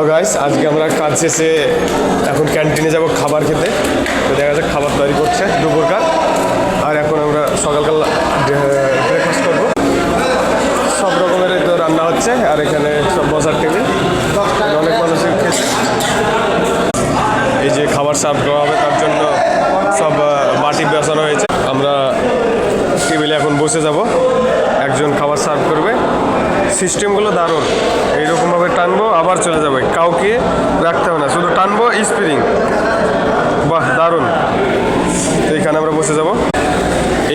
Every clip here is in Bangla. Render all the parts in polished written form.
হ্যালো গাইস, আজকে আমরা কাজ শেষে এখন ক্যান্টিনে যাব খাবার খেতে। তো দেখা যাক খাবার তৈরি করছে দুপুরকার। আর এখন আমরা সকালকাল ব্রেকফাস্ট করবো। সব রকমের তো রান্না হচ্ছে আর এখানে সব বসার টেবিল, অনেক মানুষের খেতে। এই যে খাবার সার্ভ করা হবে তার জন্য সব বাটি বসানো হয়েছে। আমরা টেবিলে এখন বসে যাব, একজন খাবার সার্ভ করবে। সিস্টেমগুলো দারুণ, এইরকমভাবে টানবো আবার চলে যাবে, কাউকে রাখতে হবে না, শুধু টানবো স্প্রিং। বাহ দারুণ। তো এইখানে আমরা বসে যাব।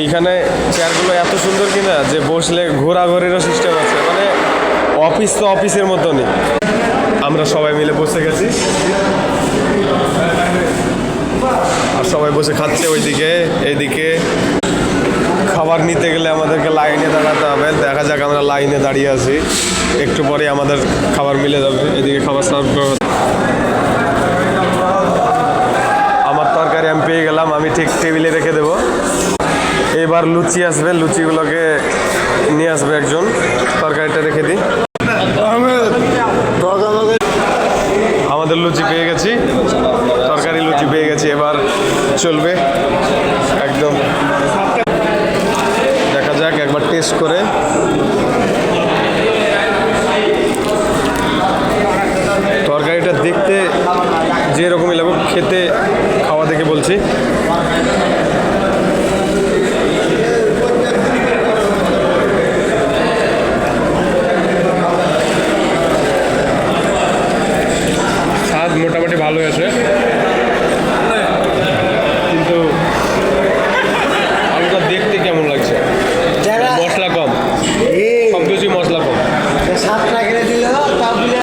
এইখানে চেয়ারগুলো এত সুন্দর কিনা যে বসলে ঘোরাঘুরিরও সিস্টেম আছে, মানে অফিস তো অফিসের মতনই। আমরা সবাই মিলে বসে গেছি আর সবাই বসে খাচ্ছে ওইদিকে এইদিকে। খাবার নিতে গেলে আমাদেরকে লাইনে দাঁড়াতে হবে। দেখা যাক, আমরা লাইনে দাঁড়িয়ে আছি, একটু পরে আমাদের খাবার মিলে যাবে। এদিকে খাবার সার্ভ করা, আমার তরকারি আমি পেয়ে গেলাম, আমি ঠিক টেবিলে রেখে দেবো। এবার লুচি আসবে, লুচিগুলোকে নিয়ে আসবে একজন। তরকারিটা রেখে দিই। আমাদের লুচি পেয়ে গেছি, তরকারি লুচি পেয়ে গেছি। এবার চলবে